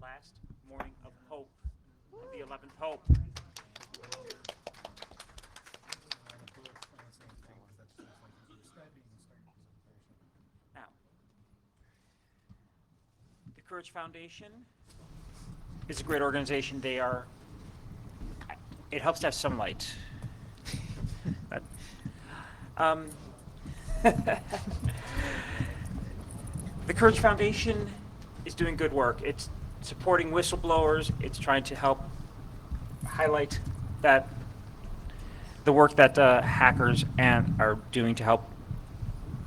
last morning of hope, of the 11th Hope. Now, the Courage Foundation is a great organization. It helps to have some light. Um, the Courage Foundation is doing good work. It's supporting whistleblowers. It's trying to help highlight that the work that hackers are doing to help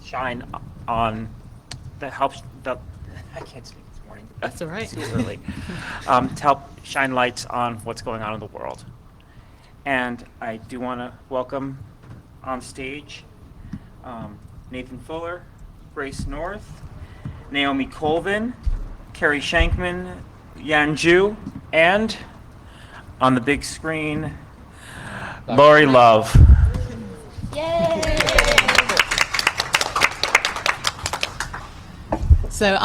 shine on that helps the. I can't speak this morning. That's all right. It's too early. To help shine lights on what's going on in the world. And I do want to welcome on stage Nathan Fuller, Grace North, Naomi Colvin, Carrie Shankman, Yan Ju, and on the big screen, Lori Love. Yay! So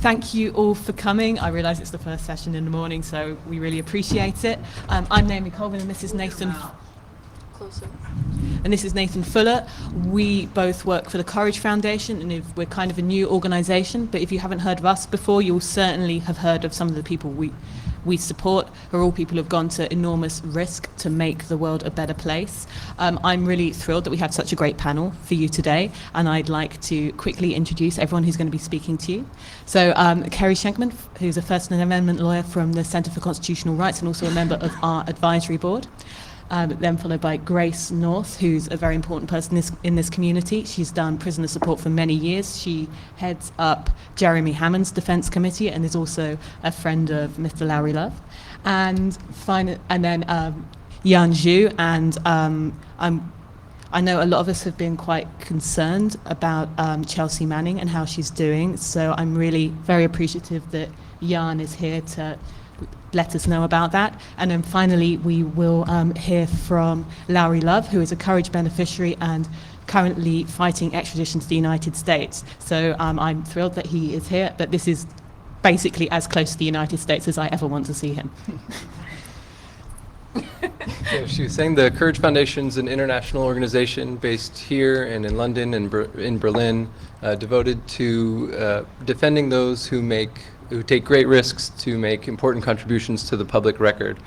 thank you all for coming. I realise it's the first session in the morning, so we really appreciate it. I'm Naomi Colvin, and this is Nathan. Closer. And this is Nathan Fuller. We both work for the Courage Foundation, and if we're kind of a new organisation, but if you haven't heard of us before, you'll certainly have heard of some of the people we support, who are all people who have gone to enormous risk to make the world a better place. I'm really thrilled that we had such a great panel for you today, and I'd like to quickly introduce everyone who's going to be speaking to you. So Carrie Shankman, who's a First Amendment lawyer from the Centre for Constitutional Rights and also a member of our advisory board. Then followed by Grace North, who's a very important person in this community. She's done prisoner support for many years. She heads up Jeremy Hammond's Defence Committee and is also a friend of Mr. Lowry Love. And then Yan Ju, and I know a lot of us have been quite concerned about Chelsea Manning and how she's doing, so I'm really very appreciative that Yan is here to let us know about that. And then finally, we will hear from Lowry Love, who is a Courage beneficiary and currently fighting extradition to the United States. So I'm thrilled that he is here, but this is basically as close to the United States as I ever want to see him. So she was saying the Courage Foundation is an international organization based here and in London and in Berlin, devoted to defending those who take great risks to make important contributions to the public record.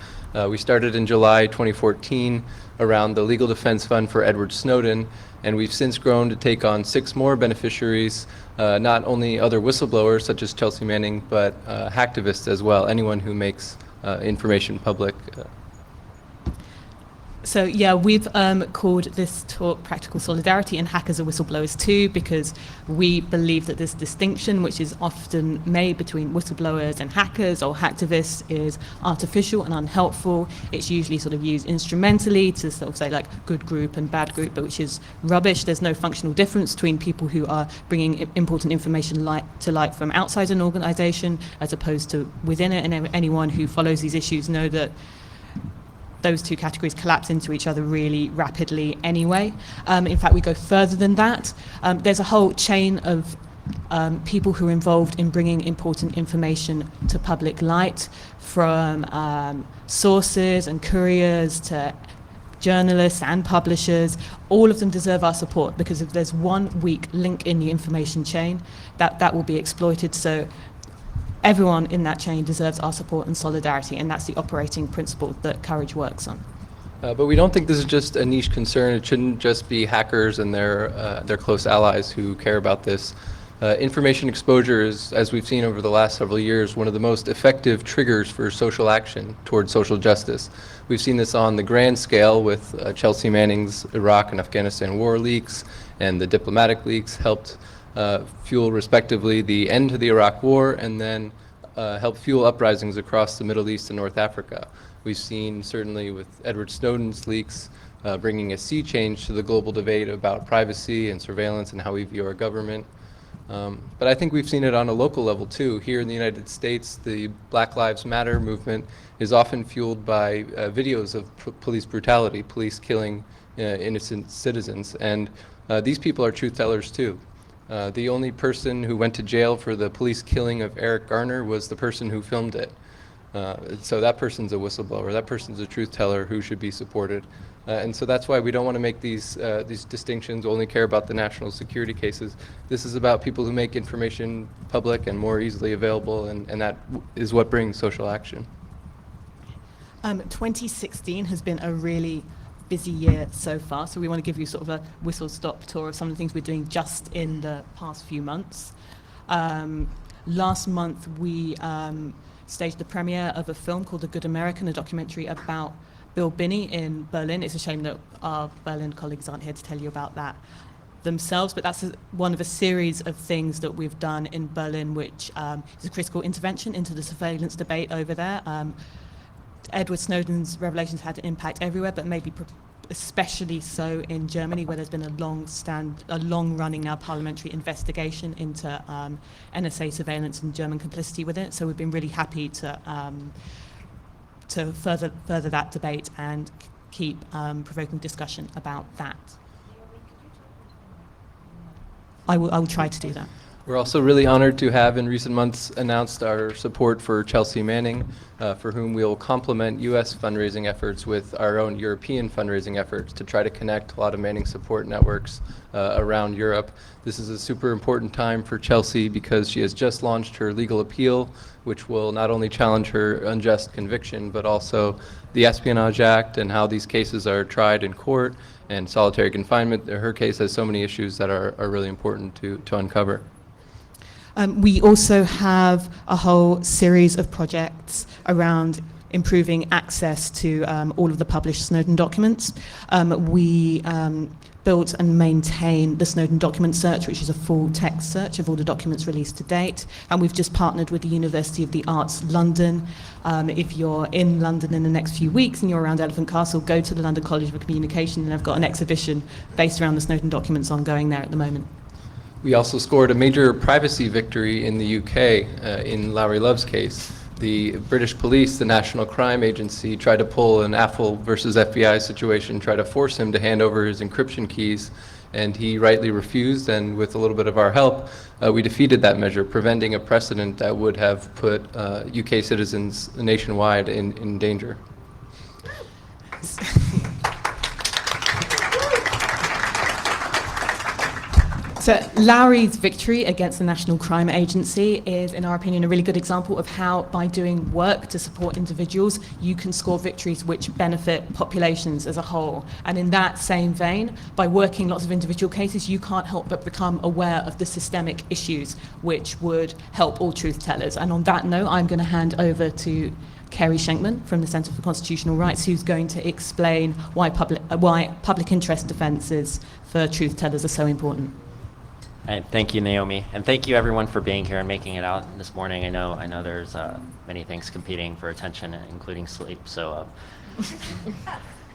We started in July 2014 around the Legal Defense Fund for Edward Snowden, and we've since grown to take on 6 more beneficiaries, not only other whistleblowers such as Chelsea Manning, but hacktivists as well, anyone who makes information public. So yeah, we've called this talk Practical Solidarity and Hackers are Whistleblowers Too, because we believe that this distinction, which is often made between whistleblowers and hackers or hacktivists, is artificial and unhelpful. It's usually sort of used instrumentally to sort of say like good group and bad group, but which is rubbish. There's no functional difference between people who are bringing important information to light from outside an organisation as opposed to within it, and anyone who follows these issues know that those two categories collapse into each other really rapidly anyway. In fact, we go further than that. There's a whole chain of people who are involved in bringing important information to public light, from sources and couriers to journalists and publishers. All of them deserve our support, because if there's one weak link in the information chain, that will be exploited. So everyone in that chain deserves our support and solidarity, and that's the operating principle that Courage works on. But we don't think this is just a niche concern. It shouldn't just be hackers and their close allies who care about this. Information exposure is, as we've seen over the last several years, one of the most effective triggers for social action towards social justice. We've seen this on the grand scale with Chelsea Manning's Iraq and Afghanistan war leaks, and the diplomatic leaks helped fuel respectively the end to the Iraq War, and then help fuel uprisings across the Middle East and North Africa. We've seen, certainly with Edward Snowden's leaks, bringing a sea change to the global debate about privacy and surveillance and how we view our government. But I think we've seen it on a local level too. Here in the United States, the Black Lives Matter movement is often fueled by videos of police brutality, police killing innocent citizens. And these people are truth tellers too. The only person who went to jail for the police killing of Eric Garner was the person who filmed it. So that person's a whistleblower. That person's a truth teller who should be supported. And so that's why we don't want to make these distinctions, only care about the national security cases. This is about people who make information public and more easily available, and that is what brings social action. 2016 has been a really busy year so far, so we want to give you sort of a whistle-stop tour of some of the things we're doing just in the past few months. Last month we staged the premiere of a film called The Good American, a documentary about Bill Binney in Berlin. It's a shame that our Berlin colleagues aren't here to tell you about that themselves, but that's one of a series of things that we've done in Berlin, which is a critical intervention into the surveillance debate over there. Edward Snowden's revelations had an impact everywhere, but maybe especially so in Germany, where there's been a long-running now parliamentary investigation into NSA surveillance and German complicity with it. So we've been really happy to further that debate and keep provoking discussion about that. I will try to do that. We're also really honored to have in recent months announced our support for Chelsea Manning, for whom we will complement U.S. fundraising efforts with our own European fundraising efforts to try to connect a lot of Manning support networks around Europe. This is a super important time for Chelsea because she has just launched her legal appeal, which will not only challenge her unjust conviction, but also the Espionage Act and how these cases are tried in court and solitary confinement. Her case has so many issues that are really important to uncover. We also have a whole series of projects around improving access to all of the published Snowden documents. We built and maintain the Snowden document search, which is a full text search of all the documents released to date. And we've just partnered with the University of the Arts London. If you're in London in the next few weeks and you're around Elephant Castle, go to the London College of Communication, and I've got an exhibition based around the Snowden documents ongoing there at the moment. We also scored a major privacy victory in the UK in Lowry Love's case. The British police, the National Crime Agency, tried to pull an Apple versus FBI situation, tried to force him to hand over his encryption keys, and he rightly refused, and with a little bit of our help, we defeated that measure, preventing a precedent that would have put UK citizens nationwide in danger. So Lowry's victory against the National Crime Agency is, in our opinion, a really good example of how, by doing work to support individuals, you can score victories which benefit populations as a whole. And in that same vein, by working lots of individual cases, you can't help but become aware of the systemic issues which would help all truth tellers. And on that note, I'm going to hand over to Kerry Schenkman from the Centre for Constitutional Rights, who's going to explain why public interest defences for truth tellers are so important. Thank you, Naomi, and thank you everyone for being here and making it out this morning. I know there's many things competing for attention, including sleep. So,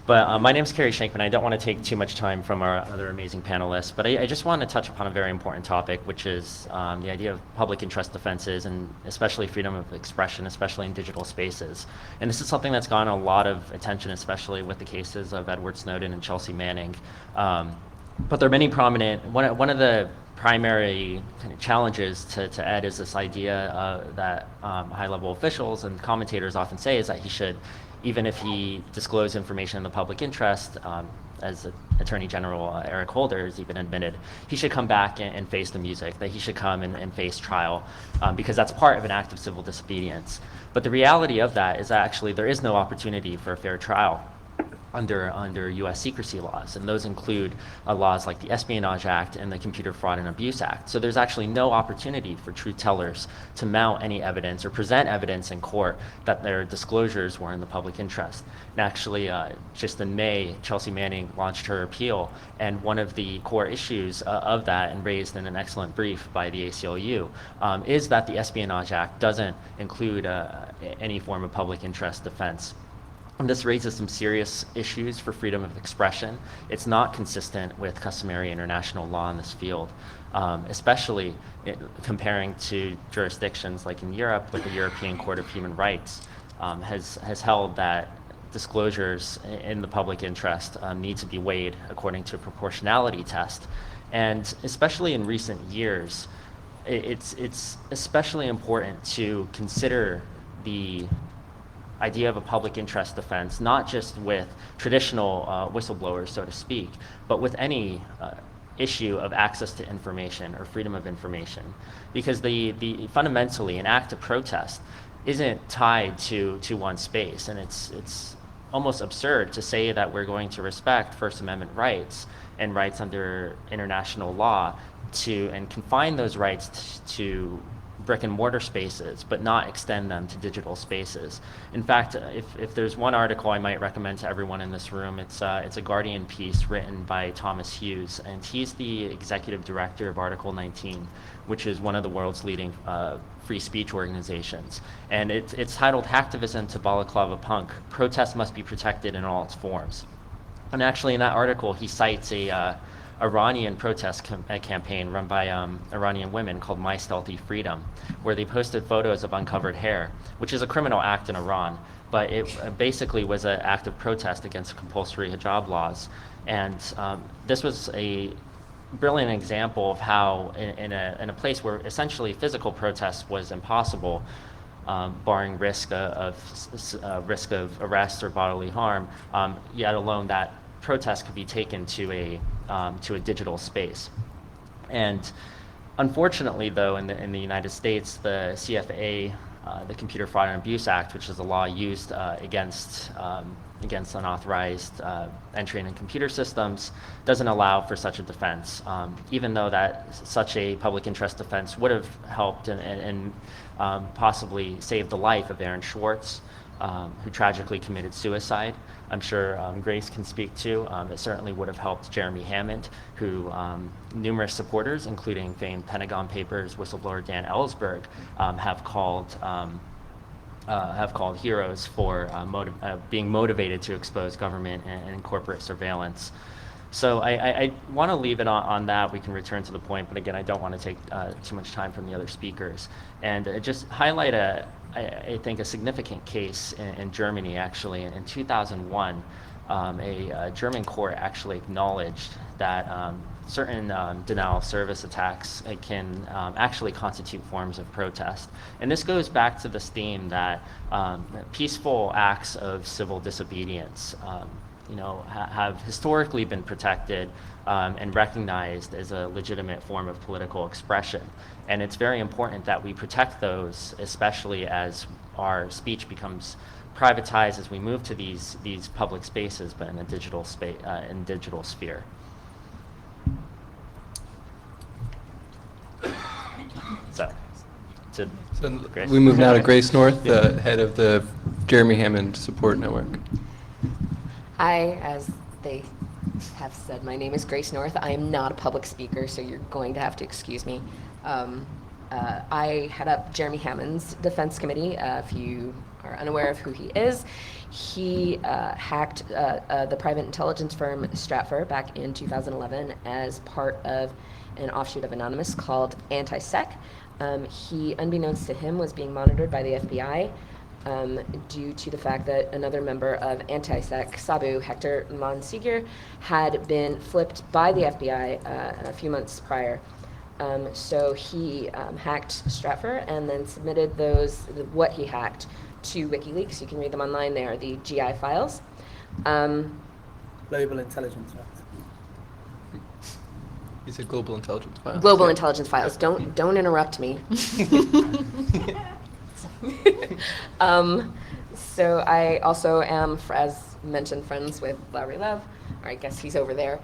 but my name is Kerry Schenkman. I don't want to take too much time from our other amazing panelists, but I just want to touch upon a very important topic, which is the idea of public interest defenses and especially freedom of expression, especially in digital spaces. And this is something that's gotten a lot of attention, especially with the cases of Edward Snowden and Chelsea Manning. But there are many prominent. One of the primary kind of challenges to Ed is this idea that high-level officials and commentators often say is that he should, even if he disclosed information in the public interest, as Attorney General Eric Holder has even admitted, he should come back and face the music, that he should come and face trial, because that's part of an act of civil disobedience. But the reality of that is that actually there is no opportunity for a fair trial under U.S. secrecy laws, and those include laws like the Espionage Act and the Computer Fraud and Abuse Act. So there's actually no opportunity for truth tellers to mount any evidence or present evidence in court that their disclosures were in the public interest. And actually, just in May, Chelsea Manning launched her appeal, and one of the core issues of that, and raised in an excellent brief by the ACLU, is that the Espionage Act doesn't include any form of public interest defense. And this raises some serious issues for freedom of expression. It's not consistent with customary international law in this field, especially comparing to jurisdictions like in Europe, with the European Court of Human Rights has held that disclosures in the public interest need to be weighed according to a proportionality test. And especially in recent years, it's especially important to consider the idea of a public interest defense, not just with traditional whistleblowers, so to speak, but with any issue of access to information or freedom of information. Because the fundamentally, an act of protest isn't tied to one space, and it's almost absurd to say that we're going to respect First Amendment rights and rights under international law and confine those rights to brick and mortar spaces, but not extend them to digital spaces. In fact, if there's one article I might recommend to everyone in this room, it's a Guardian piece written by Thomas Hughes, and he's the executive director of Article 19, which is one of the world's leading free speech organizations. And it's titled Hacktivism to Balaclava Punk, Protest Must Be Protected in All Its Forms. And actually in that article, he cites a Iranian protest campaign run by Iranian women called My Stealthy Freedom, where they posted photos of uncovered hair, which is a criminal act in Iran, but it basically was an act of protest against compulsory hijab laws. And this was a brilliant example of how in a place where essentially physical protest was impossible, barring risk of arrest or bodily harm, yet alone that protest could be taken to a digital space. And unfortunately, though, in the United States, the CFA, the Computer Fraud and Abuse Act, which is a law used against unauthorized entry into computer systems, doesn't allow for such a defense, even though that such a public interest defense would have helped and possibly saved the life of Aaron Schwartz, who tragically committed suicide. I'm sure Grace can speak to. It certainly would have helped Jeremy Hammond, who numerous supporters, including famed Pentagon Papers whistleblower Dan Ellsberg, have called heroes for being motivated to expose government and corporate surveillance. So I want to leave it on that. We can return to the point, but again, I don't want to take too much time from the other speakers. And just highlight I think a significant case in Germany, actually. In 2001, a German court actually acknowledged that certain denial of service attacks can actually constitute forms of protest. And this goes back to this theme that peaceful acts of civil disobedience have historically been protected and recognized as a legitimate form of political expression. And it's very important that we protect those, especially as our speech becomes privatized as we move to these public spaces, but in a digital sphere. So Grace. We move now to Grace North, the head of the Jeremy Hammond Support Network. Hi, as they have said, my name is Grace North. I am not a public speaker, so you're going to have to excuse me. I head up Jeremy Hammond's Defense Committee. If you are unaware of who he is, he hacked the private intelligence firm Stratfor back in 2011 as part of an offshoot of Anonymous called Anti-Sec. He, unbeknownst to him, was being monitored by the FBI due to the fact that another member of Anti-Sec, Sabu, Hector Monsegur, had been flipped by the FBI a few months prior. So he hacked Stratfor and then submitted what he hacked to WikiLeaks. You can read them online. They are the GI files. Global intelligence files. He said global intelligence files. Global intelligence files. Don't interrupt me. So I also am, as mentioned, friends with Larry Love, or I guess he's over there.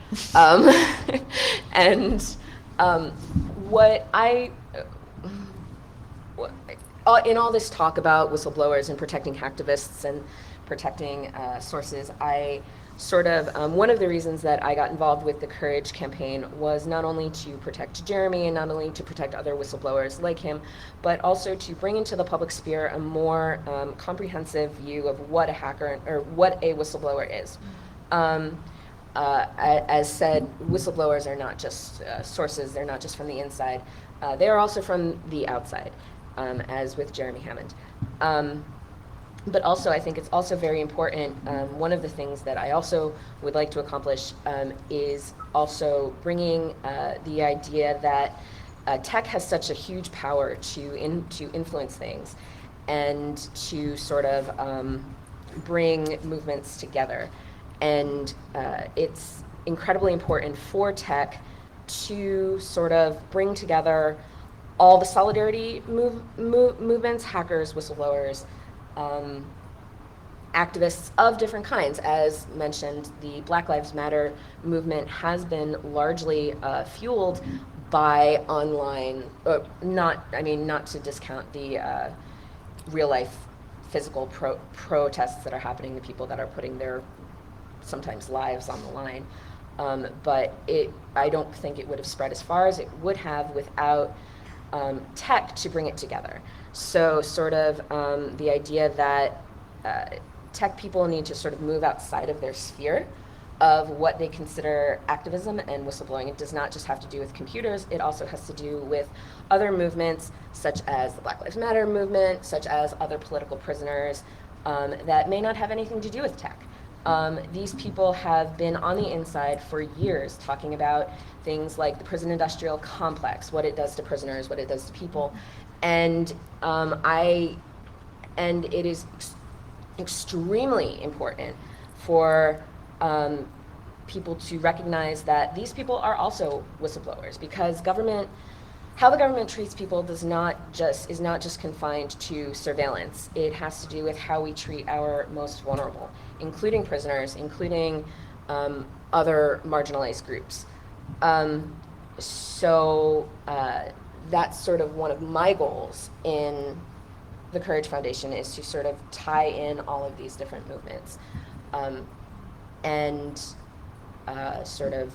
And in all this talk about whistleblowers and protecting hacktivists and protecting sources, I sort of, one of the reasons that I got involved with the Courage campaign was not only to protect Jeremy and not only to protect other whistleblowers like him, but also to bring into the public sphere a more comprehensive view of what a hacker or what a whistleblower is. As said, whistleblowers are not just sources, they're not just from the inside, they are also from the outside, as with Jeremy Hammond. But also, I think it's also very important. One of the things that I also would like to accomplish is also bringing the idea that tech has such a huge power to influence things and to sort of bring movements together. And it's incredibly important for tech to sort of bring together all the solidarity movements, hackers, whistleblowers, activists of different kinds. As mentioned, the Black Lives Matter movement has been largely fueled by online, not to discount the real life physical protests that are happening, the people that are putting their sometimes lives on the line. But I don't think it would have spread as far as it would have without tech to bring it together. So sort of the idea that tech people need to sort of move outside of their sphere of what they consider activism and whistleblowing. It does not just have to do with computers, it also has to do with other movements such as the Black Lives Matter movement, such as other political prisoners that may not have anything to do with tech. These people have been on the inside for years talking about things like the prison industrial complex, what it does to prisoners, what it does to people. And it is extremely important for people to recognize that these people are also whistleblowers, because how the government treats people is not just confined to surveillance. It has to do with how we treat our most vulnerable, including prisoners, including other marginalized groups. So that's sort of one of my goals in the Courage Foundation, is to sort of tie in all of these different movements and sort of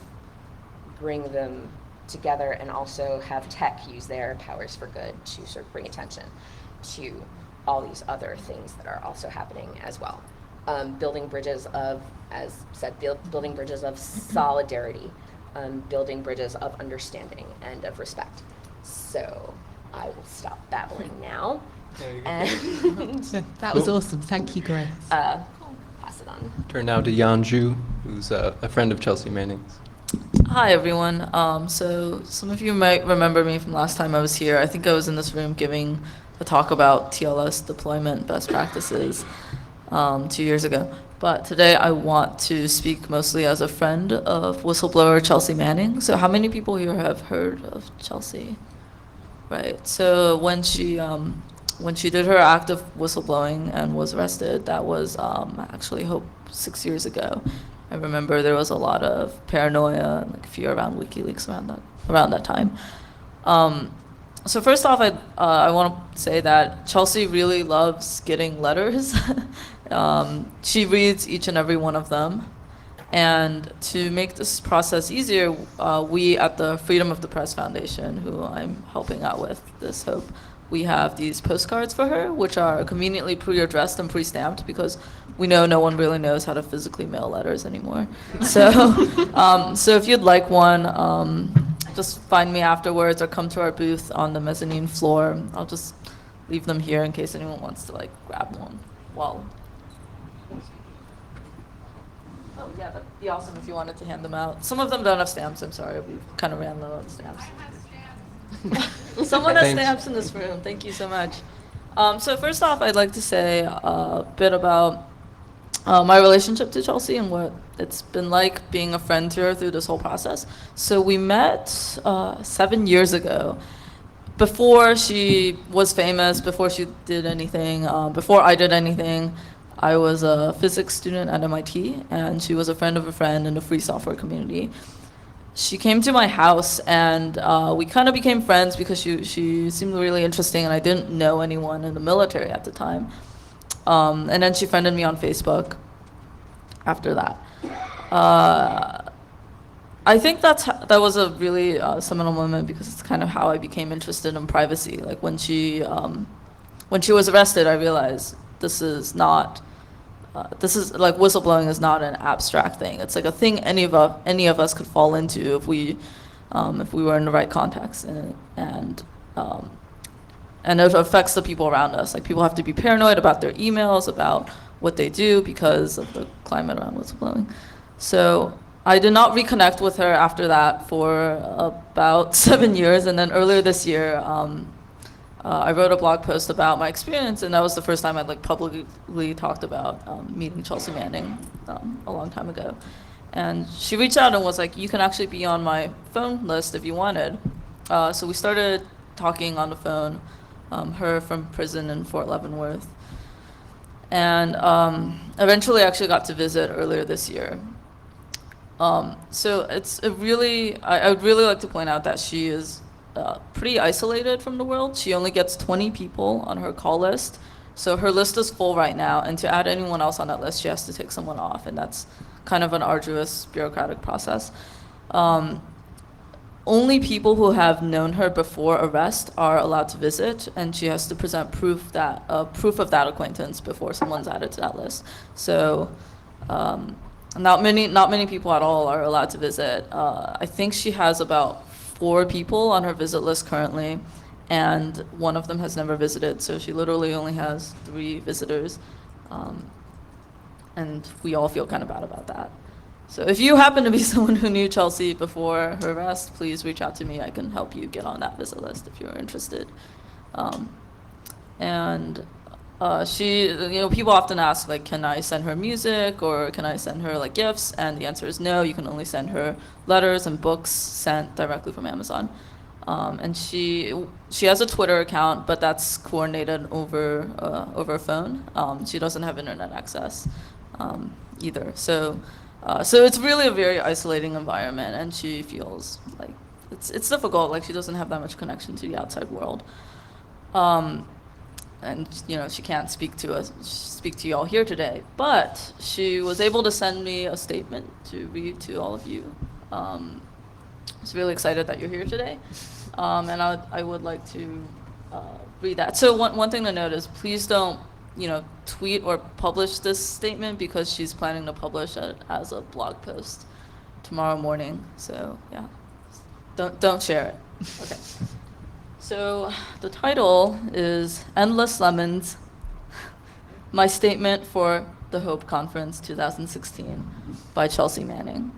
bring them together, and also have tech use their powers for good to sort of bring attention to all these other things that are also happening as well. Building bridges of, as said, building bridges of solidarity, building bridges of understanding and of respect. So I will stop babbling now. And That was awesome. Thank you, Grace. pass it on. Turn now to Yanju, who's a friend of Chelsea Manning's. Hi, everyone. So some of you might remember me from last time I was here. I think I was in this room giving a talk about TLS deployment best practices 2 years ago. But today I want to speak mostly as a friend of whistleblower Chelsea Manning. So how many people here have heard of Chelsea? Right. So when she did her act of whistleblowing and was arrested, that was actually, Hope, 6 years ago. I remember there was a lot of paranoia and like fear around WikiLeaks around that time. So first off, I want to say that Chelsea really loves getting letters. She reads each and every one of them. And to make this process easier, we at the Freedom of the Press Foundation, who I'm helping out with this HOPE, we have these postcards for her, which are conveniently pre-addressed and pre-stamped, because we know no one really knows how to physically mail letters anymore. So, so if you'd like one, just find me afterwards or come to our booth on the mezzanine floor. I'll just leave them here in case anyone wants to like grab one. Oh yeah, that'd be awesome if you wanted to hand them out. Some of them don't have stamps, I'm sorry, we kind of ran low on stamps. Someone has Thanks. stamps in this room. Thank you so much. So first off, I'd like to say a bit about my relationship to Chelsea and what it's been like being a friend to her through this whole process. So we met 7 years ago, before she was famous, before she did anything, before I did anything. I was a physics student at MIT, and she was a friend of a friend in the free software community. She came to my house, and we kind of became friends because she seemed really interesting, and I didn't know anyone in the military at the time. And then she friended me on Facebook after that. I think that was a really seminal moment, because it's kind of how I became interested in privacy. Like when she was arrested, I realized this is like whistleblowing is not an abstract thing. It's like a thing any of us could fall into if we were in the right context. And and it affects the people around us. Like, people have to be paranoid about their emails, about what they do because of the climate around whistleblowing. So I did not reconnect with her after that for about 7 years, and then earlier this year, I wrote a blog post about my experience, and that was the first time I'd like publicly talked about meeting Chelsea Manning a long time ago. And she reached out and was like, "You can actually be on my phone list if you wanted." So we started talking on the phone, her from prison in Fort Leavenworth. And eventually I actually got to visit earlier this year. So I would really like to point out that she is pretty isolated from the world. She only gets 20 people on her call list. So her list is full right now, and to add anyone else on that list, she has to take someone off, and that's kind of an arduous bureaucratic process. Only people who have known her before arrest are allowed to visit, and she has to present proof of that acquaintance before someone's added to that list. So not many people at all are allowed to visit. I think she has about 4 people on her visit list currently, and one of them has never visited, so she literally only has 3 visitors, and we all feel kind of bad about that. So if you happen to be someone who knew Chelsea before her arrest, please reach out to me. I can help you get on that visit list if you're interested. People often ask, like, can I send her music, or can I send her like gifts? And the answer is no. You can only send her letters and books sent directly from Amazon. And she has a Twitter account, but that's coordinated over phone. She doesn't have internet access either. So it's really a very isolating environment, and she feels like it's difficult. Like, she doesn't have that much connection to the outside world. And she can't speak to y'all here today, but she was able to send me a statement to read to all of you. I was really excited that you're here today, and I would like to read that. So one thing to note is, please don't tweet or publish this statement, because she's planning to publish it as a blog post tomorrow morning. So yeah, don't share it. Okay. So the title is Endless Lemons, My Statement for the Hope Conference 2016 by Chelsea Manning.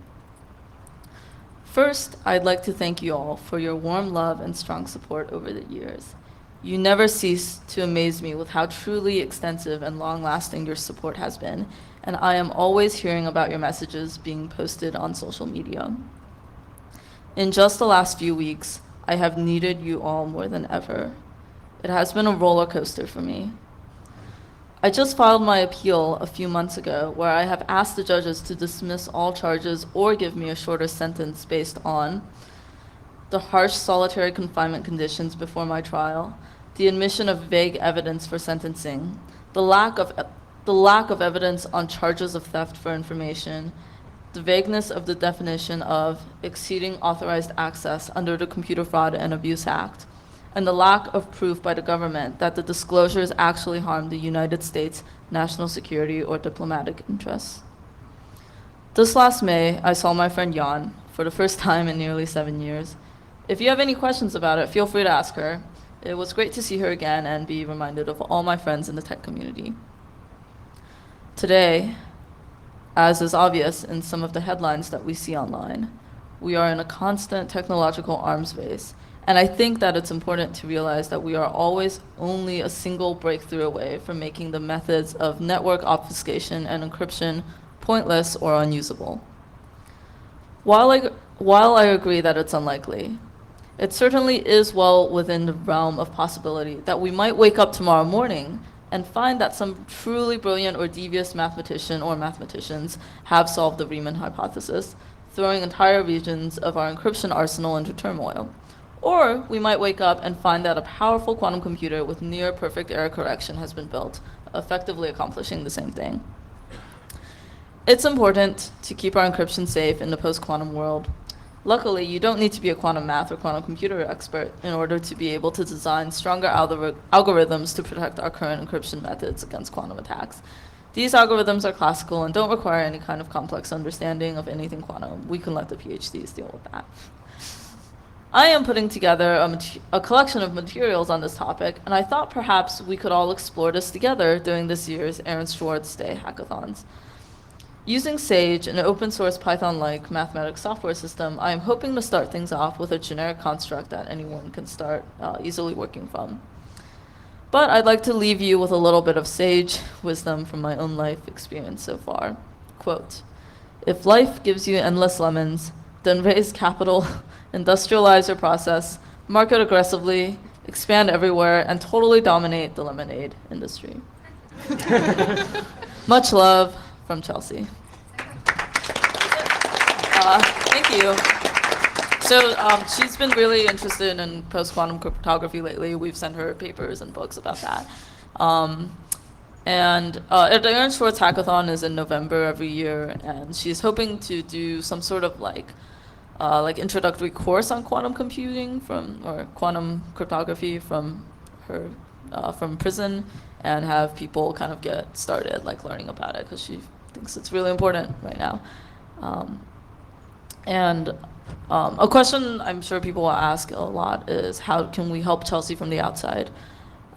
First, I'd like to thank you all for your warm love and strong support over the years. You never cease to amaze me with how truly extensive and long-lasting your support has been, and I am always hearing about your messages being posted on social media. In just the last few weeks, I have needed you all more than ever. It has been a roller coaster for me. I just filed my appeal a few months ago, where I have asked the judges to dismiss all charges or give me a shorter sentence based on the harsh solitary confinement conditions before my trial, the admission of vague evidence for sentencing, the lack of evidence on charges of theft for information, the vagueness of the definition of exceeding authorized access under the Computer Fraud and Abuse Act, and the lack of proof by the government that the disclosures actually harm the United States' national security or diplomatic interests. This last May, I saw my friend Jan for the first time in nearly 7 years. If you have any questions about it, feel free to ask her. It was great to see her again and be reminded of all my friends in the tech community. Today, as is obvious in some of the headlines that we see online, we are in a constant technological arms race, and I think that it's important to realize that we are always only a single breakthrough away from making the methods of network obfuscation and encryption pointless or unusable. While I agree that it's unlikely, it certainly is well within the realm of possibility that we might wake up tomorrow morning and find that some truly brilliant or devious mathematician or mathematicians have solved the Riemann hypothesis, throwing entire regions of our encryption arsenal into turmoil. Or we might wake up and find that a powerful quantum computer with near perfect error correction has been built, effectively accomplishing the same thing. It's important to keep our encryption safe in the post-quantum world. Luckily, you don't need to be a quantum math or quantum computer expert in order to be able to design stronger algorithms to protect our current encryption methods against quantum attacks. These algorithms are classical and don't require any kind of complex understanding of anything quantum. We can let the PhDs deal with that. I am putting together a collection of materials on this topic, and I thought perhaps we could all explore this together during this year's Aaron Schwartz Day hackathons. Using Sage, an open source Python-like mathematics software system, I am hoping to start things off with a generic construct that anyone can start easily working from. But I'd like to leave you with a little bit of sage wisdom from my own life experience so far. Quote, "If life gives you endless lemons, then raise capital, industrialize your process, market aggressively, expand everywhere, and totally dominate the lemonade industry." Much love from Chelsea. Thank you. So she's been really interested in post-quantum cryptography lately. We've sent her papers and books about that. The Aaron Schwartz Hackathon is in November every year, and she's hoping to do some sort of like introductory course on quantum computing or quantum cryptography from prison, and have people kind of get started like learning about it because she thinks it's really important right now. A question I'm sure people will ask a lot is, how can we help Chelsea from the outside?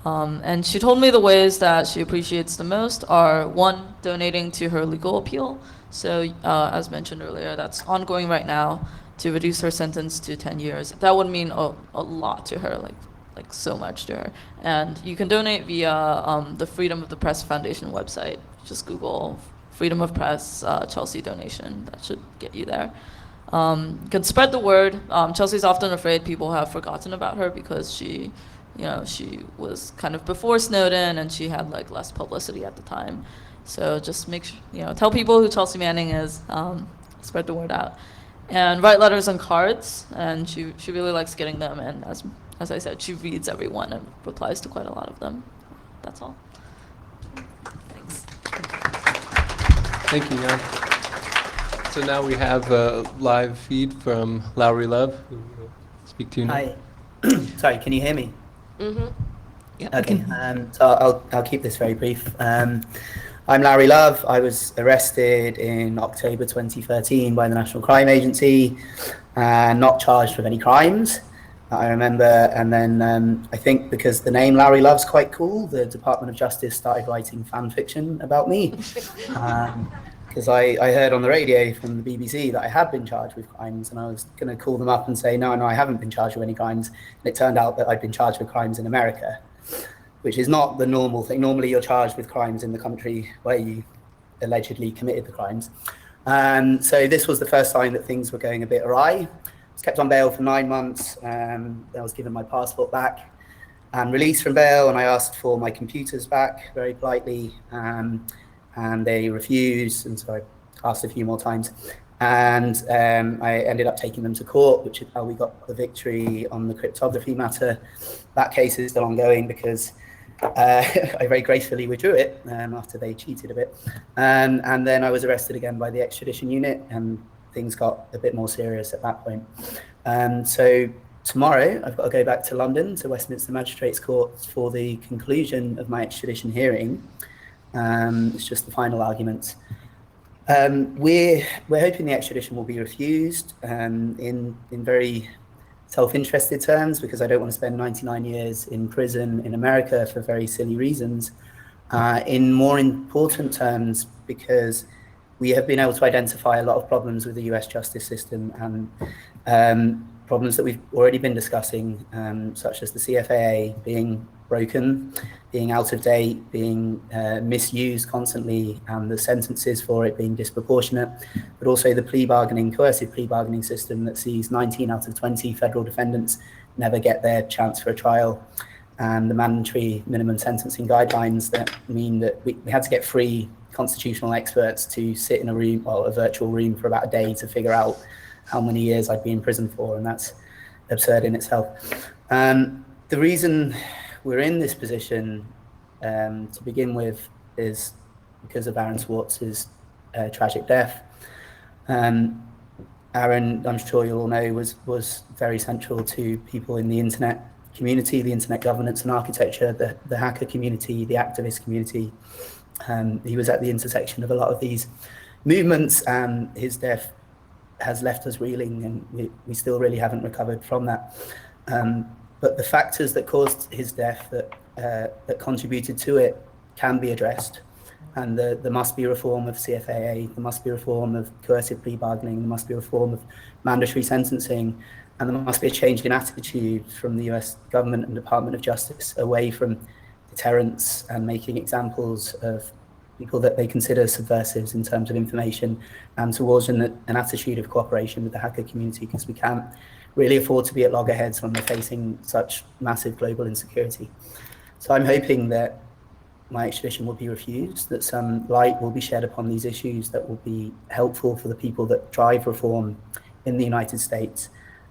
And she told me the ways that she appreciates the most are, one, donating to her legal appeal. So as mentioned earlier, that's ongoing right now to reduce her sentence to 10 years. That would mean a lot to her, like so much to her. And you can donate via the Freedom of the Press Foundation website. Just Google Freedom of Press Chelsea donation. That should get you there. You can spread the word. Chelsea's often afraid people have forgotten about her because she was kind of before Snowden and she had like less publicity at the time. So just make sure, tell people who Chelsea Manning is, spread the word out. And write letters and cards, and she really likes getting them, and as I said, she reads everyone and replies to quite a lot of them. That's all. Thanks. Thank you, Jan. So now we have a live feed from Lowry Love, who will speak to you now. Hi. Sorry, can you hear me? Mm-hmm. Yeah, Okay. So I'll keep this very brief. I'm Larry Love. I was arrested in October 2013 by the National Crime Agency and not charged with any crimes, I remember. And then I think because the name Larry Love's quite cool, the Department of Justice started writing fan fiction about me. Because I heard on the radio from the BBC that I had been charged with crimes, and I was going to call them up and say, no, I haven't been charged with any crimes. And it turned out that I'd been charged with crimes in America, which is not the normal thing. Normally you're charged with crimes in the country where you allegedly committed the crimes. So this was the first time that things were going a bit awry. I was kept on bail for 9 months. I was given my passport back and released from bail, and I asked for my computers back very politely, and they refused, and so I asked a few more times. And I ended up taking them to court, which is how we got the victory on the cryptography matter. That case is still ongoing because I very gracefully withdrew it after they cheated a bit. And then I was arrested again by the extradition unit, and things got a bit more serious at that point. So tomorrow I've got to go back to London, to Westminster Magistrates Court, for the conclusion of my extradition hearing. It's just the final arguments. We're hoping the extradition will be refused in very self-interested terms, because I don't want to spend 99 years in prison in America for very silly reasons. In more important terms, because we have been able to identify a lot of problems with the US justice system, and problems that we've already been discussing, such as the CFAA being broken, being out of date, being misused constantly, and the sentences for it being disproportionate, but also the coercive plea bargaining system that sees 19 out of 20 federal defendants never get their chance for a trial, and the mandatory minimum sentencing guidelines that mean that we had to get 3 constitutional experts to sit in a virtual room for about a day to figure out how many years I'd be in prison for, and that's absurd in itself. The reason we're in this position to begin with is because of Aaron Schwartz's tragic death. Aaron, I'm sure you all know, was very central to people in the internet community, the internet governance and architecture, the hacker community, the activist community. He was at the intersection of a lot of these movements, and his death has left us reeling, and we still really haven't recovered from that. But the factors that caused his death, that contributed to it, can be addressed. And there must be reform of CFAA, there must be reform of coercive plea bargaining, there must be reform of mandatory sentencing, and there must be a change in attitude from the US government and Department of Justice away from deterrence and making examples of people that they consider subversives in terms of information, and towards an attitude of cooperation with the hacker community, because we can't really afford to be at loggerheads when we're facing such massive global insecurity. So I'm hoping that my extradition will be refused, that some light will be shed upon these issues that will be helpful for the people that drive reform in the United States,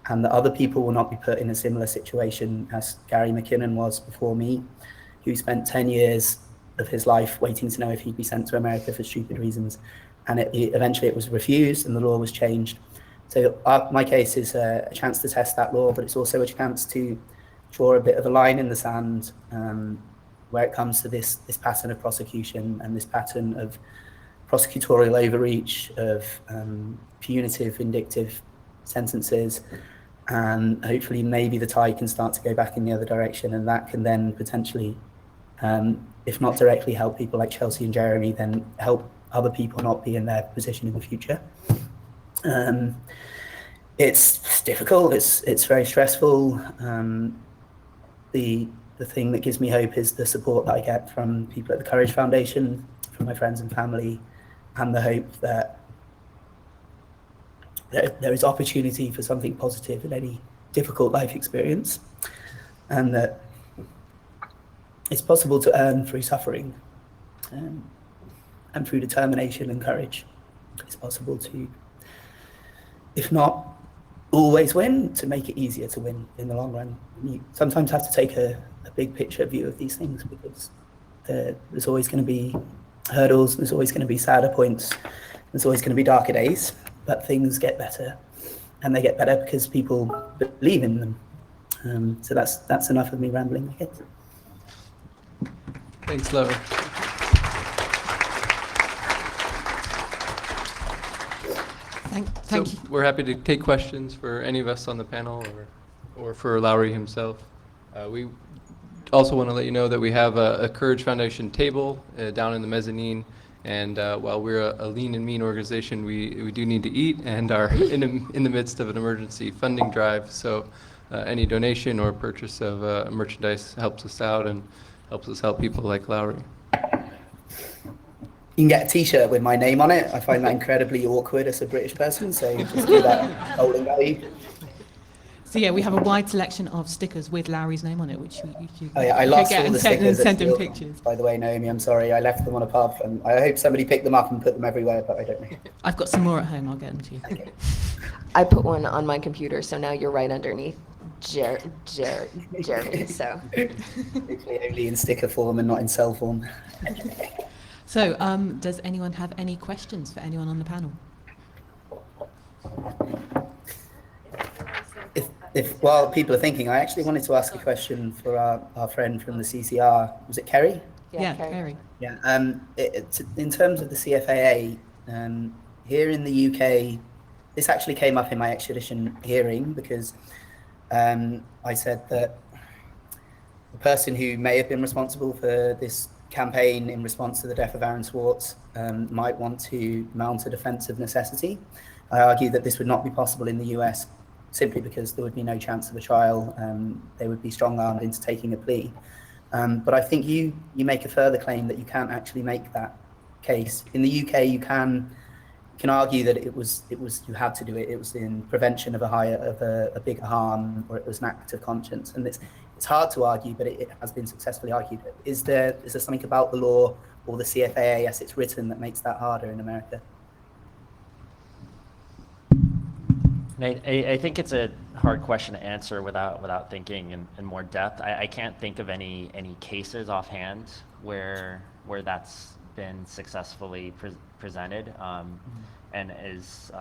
and that other people will not be put in a similar situation as Gary McKinnon was before me, who spent 10 years of his life waiting to know if he'd be sent to America for stupid reasons. And eventually it was refused and the law was changed. So my case is a chance to test that law, but it's also a chance to draw a bit of a line in the sand where it comes to this pattern of prosecution and this pattern of prosecutorial overreach, of punitive, vindictive sentences. And hopefully maybe the tide can start to go back in the other direction, and that can then potentially, if not directly help people like Chelsea and Jeremy, then help other people not be in their position in the future. It's difficult, it's very stressful. The thing that gives me hope is the support that I get from people at the Courage Foundation, from my friends and family, and the hope that there is opportunity for something positive in any difficult life experience, and that it's possible to earn through suffering, and through determination and courage. It's possible to, if not always win, to make it easier to win in the long run. You sometimes have to take a big picture view of these things, because there's always going to be hurdles, there's always going to be sadder points, there's always going to be darker days, but things get better, and they get better because people believe in them. So that's enough of me rambling, I guess. Thanks, Larry. Thank you. We're happy to take questions for any of us on the panel, or for Lowry himself. We also want to let you know that we have a Courage Foundation table down in the mezzanine, and while we're a lean and mean organization, we do need to eat and are in the midst of an emergency funding drive. So any donation or purchase of merchandise helps us out and helps us help people like Lowry. You can get a t-shirt with my name on it. I find that incredibly awkward as a British person, so just do that holding value. So yeah, we have a wide selection of stickers with Larry's name on it, which you Oh yeah, I lost get all and the send, stickers. send at them Field pictures. Conference, by the way, Naomi, I'm sorry. I left them on a pub, and I hope somebody picked them up and put them everywhere, but I don't know. I've got some more at home. I'll get them to you. Okay. I put one on my computer, so now you're right underneath Jeremy. So Hopefully only in sticker form and not in cell form. So, does anyone have any questions for anyone on the panel? If while people are thinking, I actually wanted to ask a question for our friend from the CCR. Was it Kerry? Yeah, Carrie. Kerry. Yeah. In terms of the CFAA, here in the UK, this actually came up in my extradition hearing, because I said that the person who may have been responsible for this campaign in response to the death of Aaron Swartz might want to mount a defense of necessity. I argue that this would not be possible in the US, simply because there would be no chance of a trial. They would be strong-armed into taking a plea. But I think you make a further claim that you can't actually make that case. In the UK, you can argue that it was you had to do it. It was in prevention of a bigger harm, or it was an act of conscience. And it's hard to argue, but it has been successfully argued. Is there something about the law or the CFAA as it's written that makes that harder in America? I think it's a hard question to answer without thinking in more depth. I can't think of any cases offhand where that's been successfully presented, and is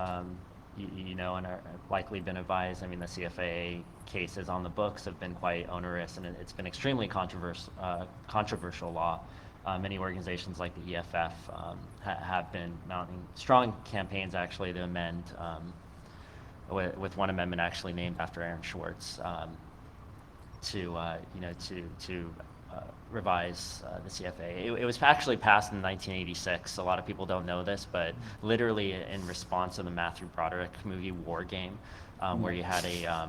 you know, and are likely been advised. I mean, the CFAA cases on the books have been quite onerous, and it's been extremely controversial law. Many organizations like the EFF have been mounting strong campaigns actually to amend with one amendment actually named after Aaron Schwartz, to revise the CFA. It was actually passed in 1986. A lot of people don't know this, but literally in response to the Matthew Broderick movie War Game, where you had a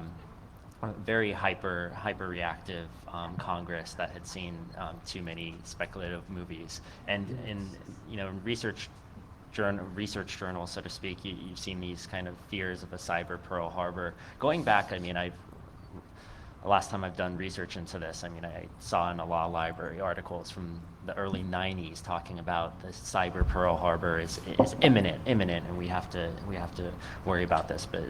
very hyper reactive Congress that had seen too many speculative movies, and in research journals, so to speak, you've seen these kind of fears of a cyber Pearl Harbor. Going back, I mean, last time I've done research into this, I mean, I saw in a law library articles from the early 90s talking about the cyber Pearl Harbor is imminent, and we have to worry about this. But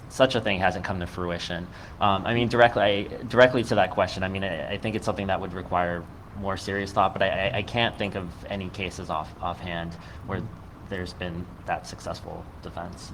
such a thing hasn't come to fruition. I mean, directly to that question, I mean, I think it's something that would require more serious thought, but I can't think of any cases offhand where there's been that successful defense.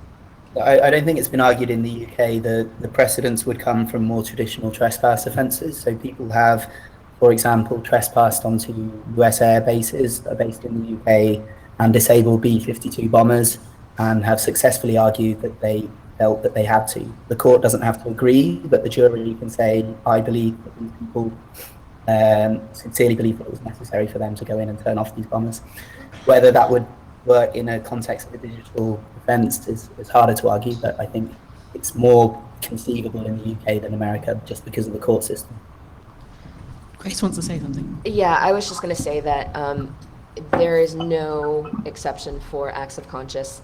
I don't think it's been argued in the UK that the precedents would come from more traditional trespass offences. So people have, for example, trespassed onto US air bases that are based in the UK and disabled B-52 bombers and have successfully argued that they felt that they had to. The court doesn't have to agree, but the jury can say, I believe that these people sincerely believe that it was necessary for them to go in and turn off these bombers. Whether that would work in a context of a digital offence is harder to argue, but I think it's more conceivable in the UK than America just because of the court system. Grace wants to say something. Yeah, I was just going to say that there is no exception for acts of conscience,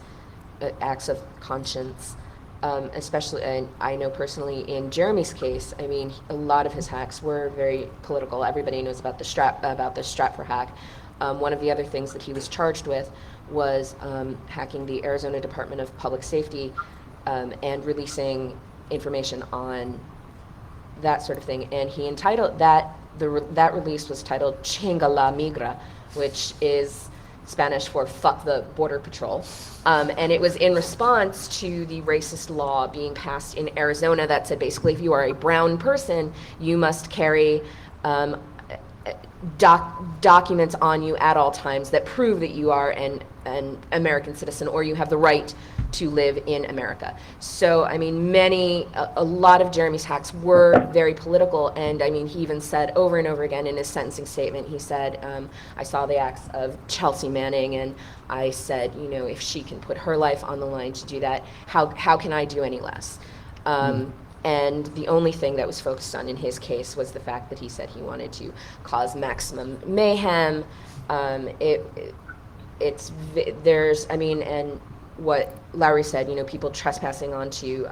especially, and I know personally in Jeremy's case, I mean, a lot of his hacks were very political. Everybody knows about the Stratfor hack. One of the other things that he was charged with was hacking the Arizona Department of Public Safety and releasing information on that sort of thing. And he entitled that release was titled Chinga la Migra, which is Spanish for "fuck the border patrol," and it was in response to the racist law being passed in Arizona that said basically if you are a brown person, you must carry documents on you at all times that prove that you are an American citizen or you have the right to live in America. So, I mean, a lot of Jeremy's hacks were very political, and I mean, he even said over and over again in his sentencing statement, he said, I saw the acts of Chelsea Manning, and I said, if she can put her life on the line to do that, how can I do any less? And the only thing that was focused on in his case was the fact that he said he wanted to cause maximum mayhem. And what Lowry said, people trespassing onto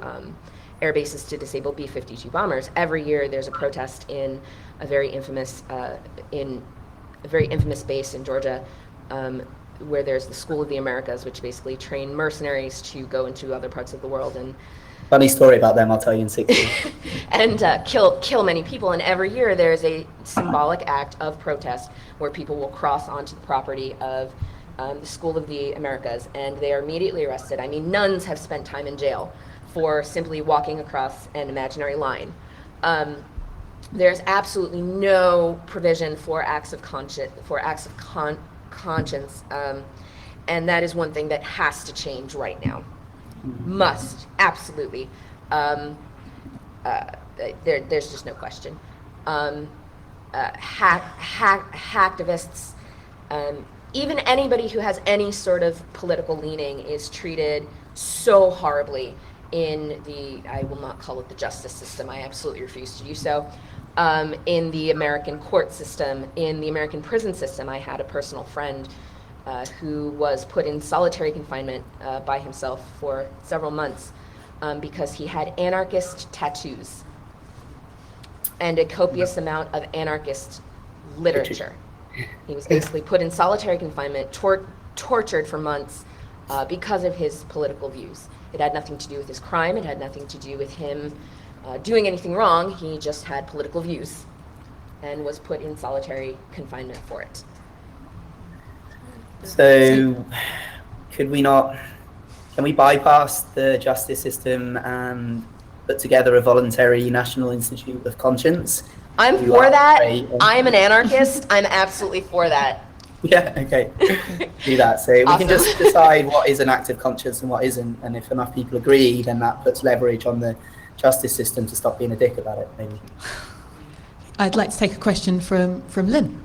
air bases to disable B-52 bombers. Every year there's a protest in a very infamous base in Georgia, where there's the School of the Americas, which basically train mercenaries to go into other parts of the world and Funny story about them, I'll tell you in 6 weeks. and kill many people. And every year there's a symbolic act of protest where people will cross onto the property of the School of the Americas, and they are immediately arrested. I mean, nuns have spent time in jail for simply walking across an imaginary line. There's absolutely no provision for acts of conscience, and that is one thing that has to change right now. Must, absolutely. There's just no question. Hacktivists, even anybody who has any sort of political leaning is treated so horribly in I will not call it the justice system, I absolutely refuse to do so, in the American court system, in the American prison system. I had a personal friend who was put in solitary confinement by himself for several months because he had anarchist tattoos and a copious amount of anarchist literature. He was basically put in solitary confinement, tortured for months because of his political views. It had nothing to do with his crime. It had nothing to do with him doing anything wrong. He just had political views and was put in solitary confinement for it. So, can we bypass the justice system and put together a voluntary National Institute of Conscience? I'm for that. I'm an anarchist. I'm absolutely for that. Yeah, okay. Do that. So we can Awesome. just decide what is an active conscience and what isn't. And if enough people agree, then that puts leverage on the justice system to stop being a dick about it, maybe. I'd like to take a question from Lynn.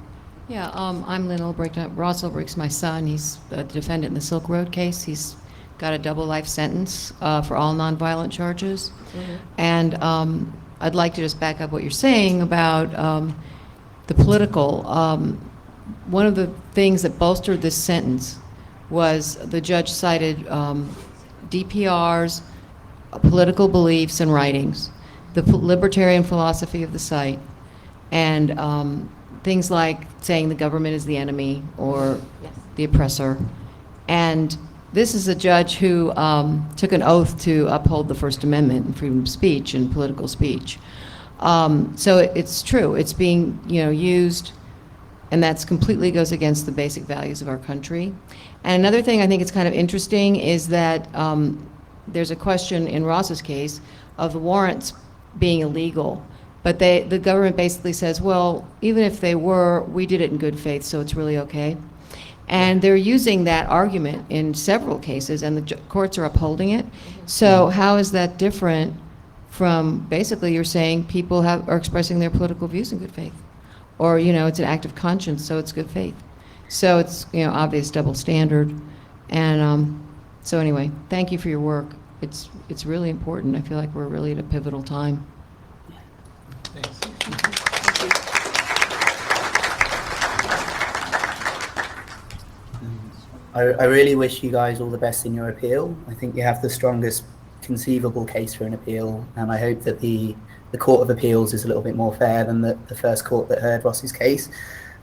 Yeah, I'm Lynn Ulbricht. Ross Ulbricht's my son. He's the defendant in the Silk Road case. He's got a double life sentence for all nonviolent charges. And I'd like to just back up what you're saying about the political. One of the things that bolstered this sentence was the judge cited DPR's political beliefs and writings, the libertarian philosophy of the site, and things like saying the government is the enemy or the oppressor. And this is a judge who took an oath to uphold the First Amendment and freedom of speech and political speech. So it's true. It's being used, and that's completely goes against the basic values of our country. And another thing I think it's kind of interesting is that there's a question in Ross's case of the warrants being illegal. But the government basically says, well, even if they were, we did it in good faith, so it's really okay. And they're using that argument in several cases, and the courts are upholding it. So how is that different from basically you're saying people are expressing their political views in good faith? Or, it's an act of conscience, so it's good faith. So it's, obvious double standard. And so anyway, thank you for your work. It's really important. I feel like we're really at a pivotal time. I really wish you guys all the best in your appeal. I think you have the strongest conceivable case for an appeal, and I hope that the Court of Appeals is a little bit more fair than the first court that heard Ross's case.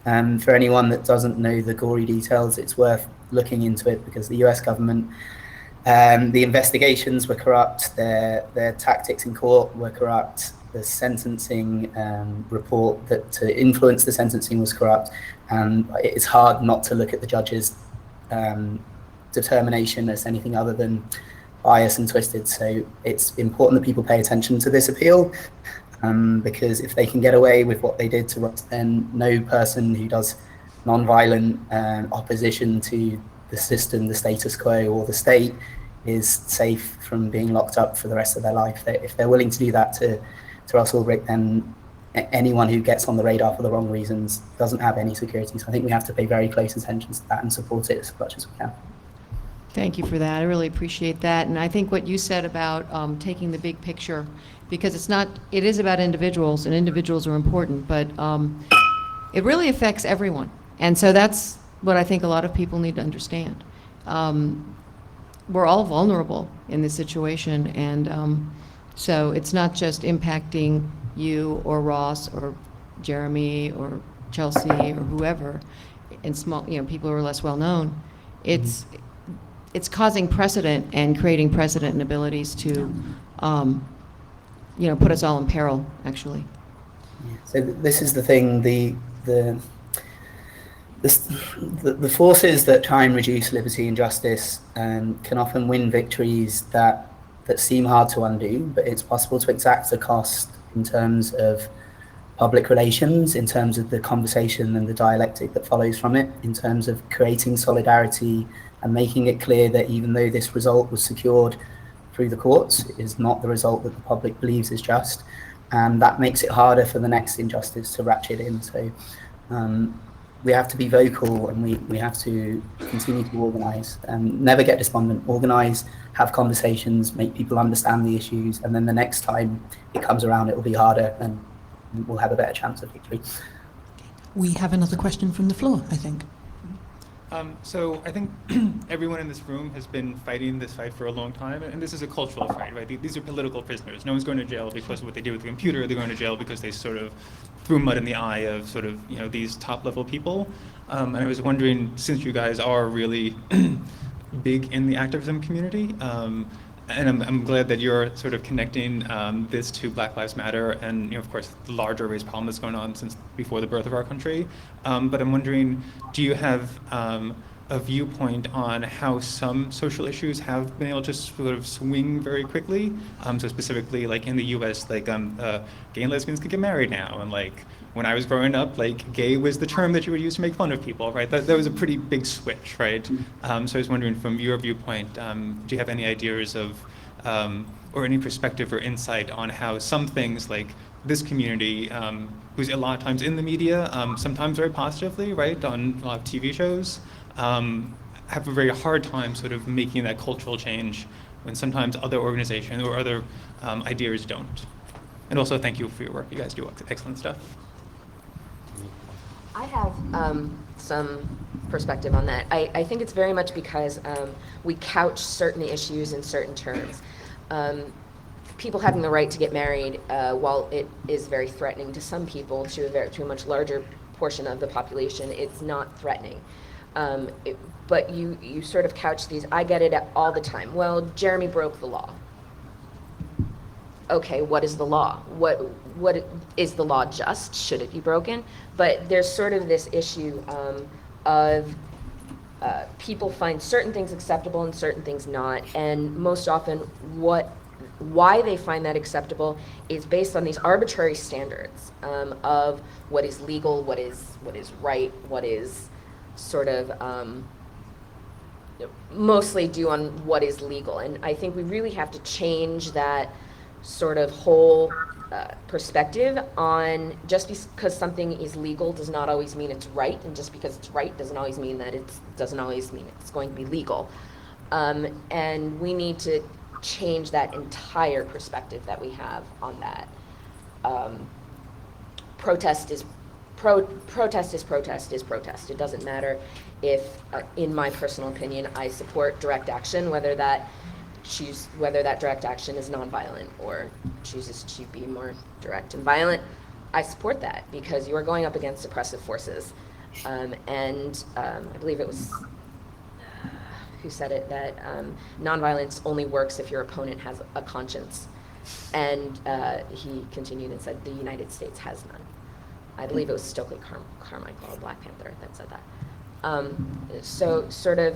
For anyone that doesn't know the gory details, it's worth looking into it, because the US government, the investigations were corrupt, their tactics in court were corrupt, the sentencing report that to influence the sentencing was corrupt, and it's hard not to look at the judge's determination as anything other than biased and twisted. So it's important that people pay attention to this appeal, because if they can get away with what they did to us, then no person who does non-violent opposition to the system, the status quo, or the state is safe from being locked up for the rest of their life. If they're willing to do that to Russ Ulbricht, then anyone who gets on the radar for the wrong reasons doesn't have any security. So I think we have to pay very close attention to that and support it as much as we can. Thank you for that. I really appreciate that. And I think what you said about taking the big picture, because it is about individuals, and individuals are important, but it really affects everyone. And so that's what I think a lot of people need to understand. We're all vulnerable in this situation, and so it's not just impacting you or Ross or Jeremy or Chelsea or whoever, and small, people who are less well known. It's causing precedent and creating precedent and abilities to, put us all in peril, actually. So this is the thing, the forces that try and reduce liberty and justice can often win victories that seem hard to undo, but it's possible to exact a cost in terms of public relations, in terms of the conversation and the dialectic that follows from it, in terms of creating solidarity and making it clear that even though this result was secured through the courts, it is not the result that the public believes is just, and that makes it harder for the next injustice to ratchet in. So we have to be vocal, and we have to continue to organise and never get despondent. Organise, have conversations, make people understand the issues, and then the next time it comes around, it will be harder, and we'll have a better chance of victory. We have another question from the floor, I think. So I think everyone in this room has been fighting this fight for a long time, and this is a cultural fight, right? These are political prisoners. No one's going to jail because of what they did with the computer. They're going to jail because they sort of threw mud in the eye of sort of, these top-level people. And I was wondering, since you guys are really big in the activism community, and I'm glad that you're sort of connecting this to Black Lives Matter and, of course, the larger race problem that's going on since before the birth of our country. But I'm wondering, do you have a viewpoint on how some social issues have been able to sort of swing very quickly? So specifically, like in the U.S., like gay and lesbians could get married now, and like when I was growing up, like gay was the term that you would use to make fun of people, right? That was a pretty big switch, right? So I was wondering, from your viewpoint, do you have any ideas of, or any perspective or insight on how some things like this community, who's a lot of times in the media, sometimes very positively, right, on a lot of TV shows, have a very hard time sort of making that cultural change when sometimes other organizations or other ideas don't. And also, thank you for your work. You guys do excellent stuff. I have some perspective on that. I think it's very much because we couch certain issues in certain terms. People having the right to get married, while it is very threatening to some people, to a much larger portion of the population, it's not threatening. But you sort of couch these, I get it all the time. Well, Jeremy broke the law. Okay, what is the law? What is the law just? Should it be broken? But there's sort of this issue of people find certain things acceptable and certain things not, and most often why they find that acceptable is based on these arbitrary standards of what is legal, what is right, what is sort of mostly due on what is legal. And I think we really have to change that sort of whole perspective on just because something is legal does not always mean it's right, and just because it's right doesn't always mean that doesn't always mean it's going to be legal. And we need to change that entire perspective that we have on that. Protest is protest. It doesn't matter if, in my personal opinion, I support direct action, whether that direct action is nonviolent or chooses to be more direct and violent. I support that because you are going up against oppressive forces. I believe it was, who said it, that nonviolence only works if your opponent has a conscience. And he continued and said, the United States has none. I believe it was Stokely Carmichael, Black Panther, that said that. So sort of,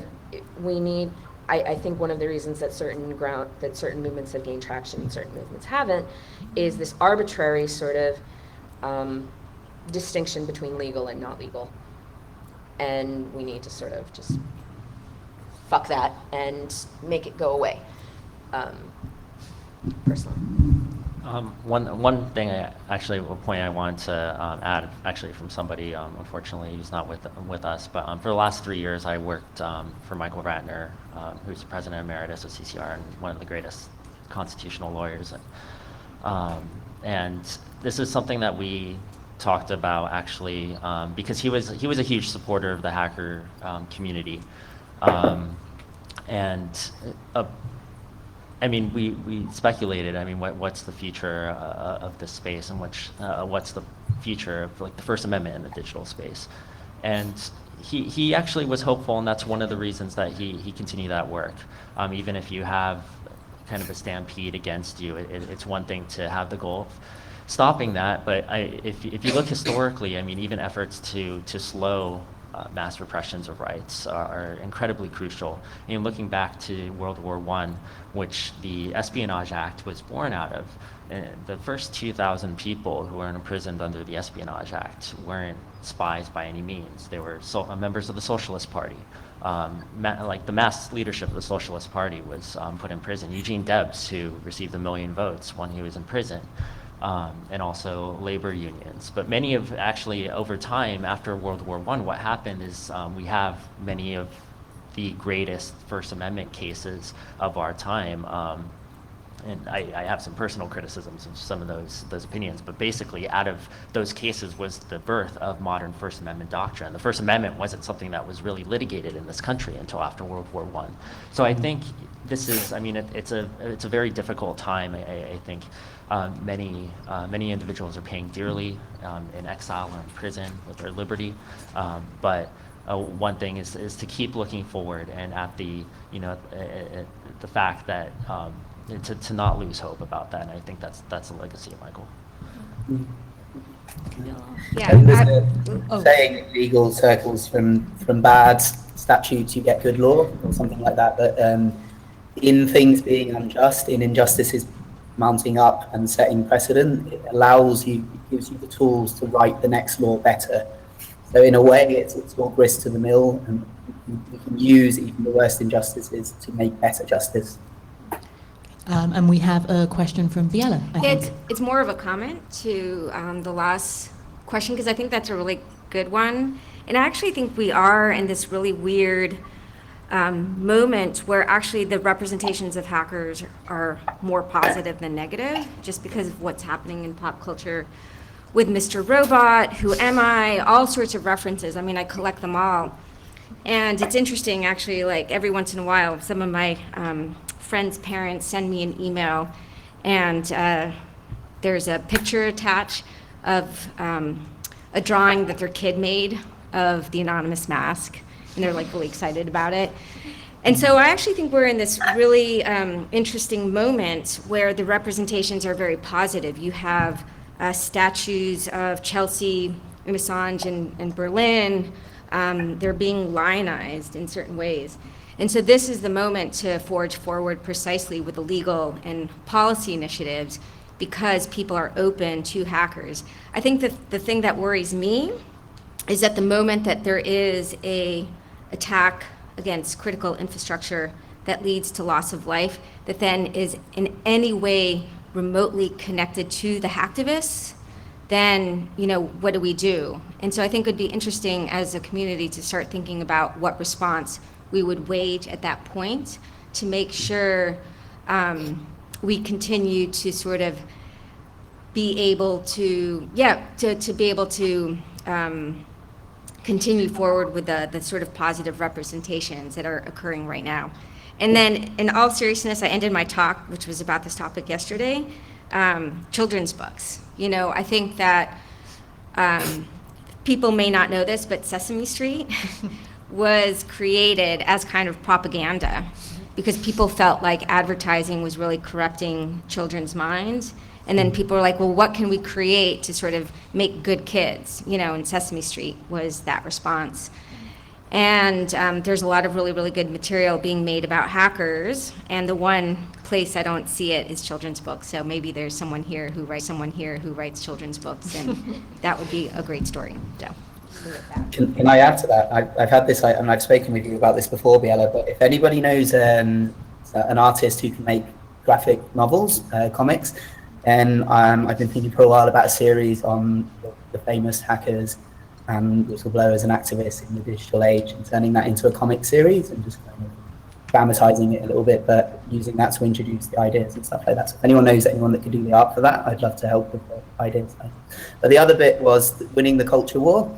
we need, I think one of the reasons that certain movements have gained traction and certain movements haven't is this arbitrary sort of distinction between legal and not legal. And we need to sort of just fuck that and make it go away, personally. One thing, a point I wanted to add, actually from somebody, unfortunately, who's not with us, but for the last 3 years, I worked for Michael Ratner, who's the president emeritus of CCR and one of the greatest constitutional lawyers. And this is something that we talked about, actually, because he was a huge supporter of the hacker community. I mean, we speculated. I mean, what's the future of this space, and what's the future of like the First Amendment in the digital space? And he actually was hopeful, and that's one of the reasons that he continued that work. Even if you have kind of a stampede against you, it's one thing to have the goal of stopping that, but if you look historically, I mean, even efforts to slow mass repressions of rights are incredibly crucial. And looking back to World War I, which the Espionage Act was born out of, the first 2,000 people who were imprisoned under the Espionage Act weren't spies by any means. They were members of the Socialist Party. Like the mass leadership of the Socialist Party was put in prison. Eugene Debs, who received 1 million votes when he was in prison. And also labor unions. But many of, actually, over time, after World War I, what happened is we have many of the greatest First Amendment cases of our time. And I have some personal criticisms of some of those opinions, but basically out of those cases was the birth of modern First Amendment doctrine. The First Amendment wasn't something that was really litigated in this country until after World War I. So I think this is, I mean, it's a very difficult time. I think many individuals are paying dearly in exile or in prison with their liberty. But one thing is to keep looking forward and at the fact that to not lose hope about that. And I think that's a legacy of Michael. And there's a saying in legal circles, from bad statutes you get good law, or something like that. But in things being unjust, in injustices mounting up and setting precedent. It allows you, it gives you the tools to write the next law better. So in a way, it's all grist to the mill, and we can use even the worst injustices to make better justice. And we have a question from Viella, I think. It's more of a comment to the last question, because I think that's a really good one. And I actually think we are in this really weird moment where actually the representations of hackers are more positive than negative, just because of what's happening in pop culture with Mr. Robot, Who Am I, all sorts of references. I mean, I collect them all. And it's interesting, actually, like every once in a while, some of my friends' parents send me an email, and there's a picture attached of a drawing that their kid made of the anonymous mask, and they're like really excited about it. And so I actually think we're in this really interesting moment where the representations are very positive. You have statues of Chelsea and Assange in Berlin. They're being lionized in certain ways. And so this is the moment to forge forward precisely with the legal and policy initiatives, because people are open to hackers. I think that the thing that worries me is at the moment that there is a attack against critical infrastructure that leads to loss of life, that then is in any way remotely connected to the hacktivists, then, you know, what do we do? And so I think it would be interesting as a community to start thinking about what response we would wage at that point to make sure we continue to sort of be able to, to be able to continue forward with the sort of positive representations that are occurring right now. And then, in all seriousness, I ended my talk, which was about this topic yesterday, children's books. You know, I think that people may not know this, but Sesame Street was created as kind of propaganda because people felt like advertising was really corrupting children's minds. And then people were like, well, what can we create to sort of make good kids? You know, and Sesame Street was that response. And there's a lot of really, really good material being made about hackers. And the one place I don't see it is children's books. So maybe there's someone here who writes children's books, and that would be a great story. So. Can I add to that? I've had this, and I've spoken with you about this before, Biella, but if anybody knows an artist who can make graphic novels, comics, and I've been thinking for a while about a series on the famous hackers and whistleblowers and activists in the digital age, and turning that into a comic series and just kind of dramatizing it a little bit, but using that to introduce the ideas and stuff like that. So if anyone knows anyone that could do the art for that, I'd love to help with the ideas. But the other bit was winning the culture war.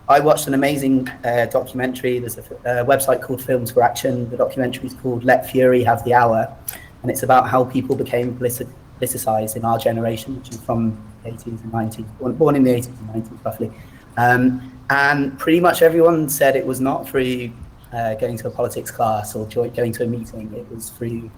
I watched an amazing documentary. There's a website called Films for Action. The documentary is called Let Fury Have the Hour, and it's about how people became politicized in our generation, which is from the 80s and 90s, born in the 80s and 90s roughly. And pretty much everyone said it was not through going to a politics class or going to a meeting. It was through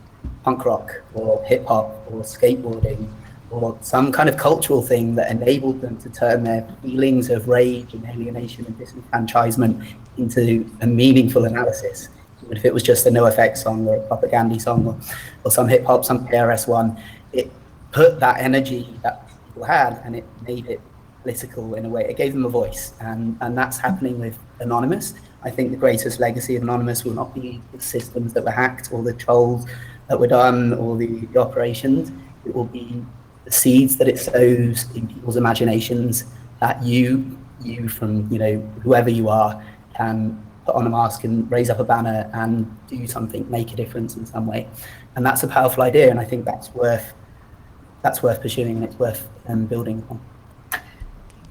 punk rock or hip hop or skateboarding or some kind of cultural thing that enabled them to turn their feelings of rage and alienation and disenfranchisement into a meaningful analysis. Even if it was just a NoFX song or a propaganda song or some hip hop, some KRS-One, it put that energy that people had and it made it political in a way. It gave them a voice, and that's happening with Anonymous. I think the greatest legacy of Anonymous will not be the systems that were hacked or the trolls that were done or the operations. It will be the seeds that it sows in people's imaginations, that you from, you know, whoever you are, can put on a mask and raise up a banner and do something, make a difference in some way. And that's a powerful idea, and I think that's worth pursuing, and it's worth building upon.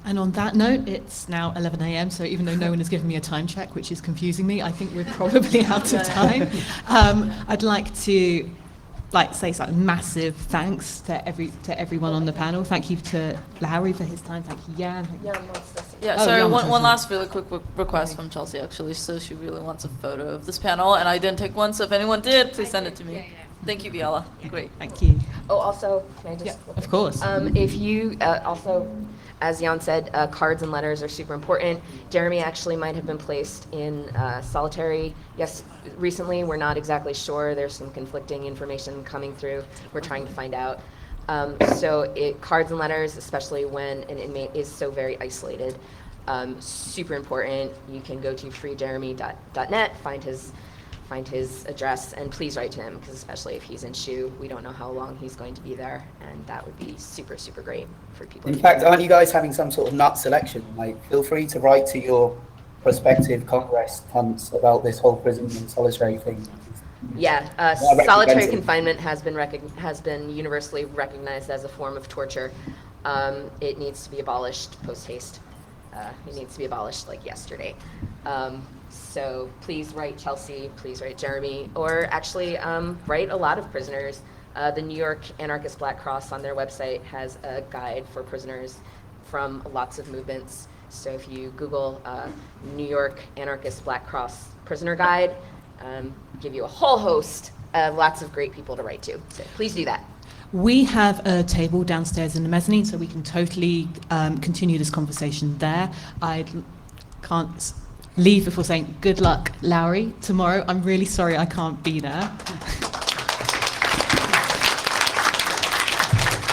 And on that note, it's now 11 a.m., so even though no one has given me a time check, which is confusing me, I think we're probably out of time. I'd like to say something massive thanks to everyone on the panel. Thank you to Larry for his time. Thank you, Jan. Sorry, one last really quick request from Chelsea, actually. So she really wants a photo of this panel, and I didn't take one, so if anyone did, please send it to me. Thank you, Viella. Great. Thank you. Oh, also, can I just... Of course. If you also, as Jan said, cards and letters are super important. Jeremy actually might have been placed in solitary. Yes, recently. We're not exactly sure. There's some conflicting information coming through. We're trying to find out. Cards and letters, especially when an inmate is so very isolated, super important. You can go to freejeremy.net, find his address, and please write to him, because especially if he's in SHU, we don't know how long he's going to be there, and that would be super, super great for people. In fact, aren't you guys having some sort of nut selection? Like, feel free to write to your prospective Congress cunts about this whole prison and solitary thing. Yeah, solitary confinement has been universally recognized as a form of torture. It needs to be abolished post haste. It needs to be abolished like yesterday. So please write Chelsea, please write Jeremy, or actually write a lot of prisoners. The New York Anarchist Black Cross on their website has a guide for prisoners from lots of movements. So if you Google New York Anarchist Black Cross Prisoner Guide, give you a whole host of lots of great people to write to. So please do that. We have a table downstairs in the mezzanine, so we can totally continue this conversation there. I can't leave before saying good luck, Lowry, tomorrow. I'm really sorry I can't be there.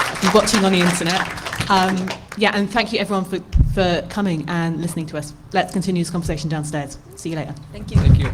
I'll be watching on the internet. And thank you everyone for coming and listening to us. Let's continue this conversation downstairs. See you later. Thank you. Thank you.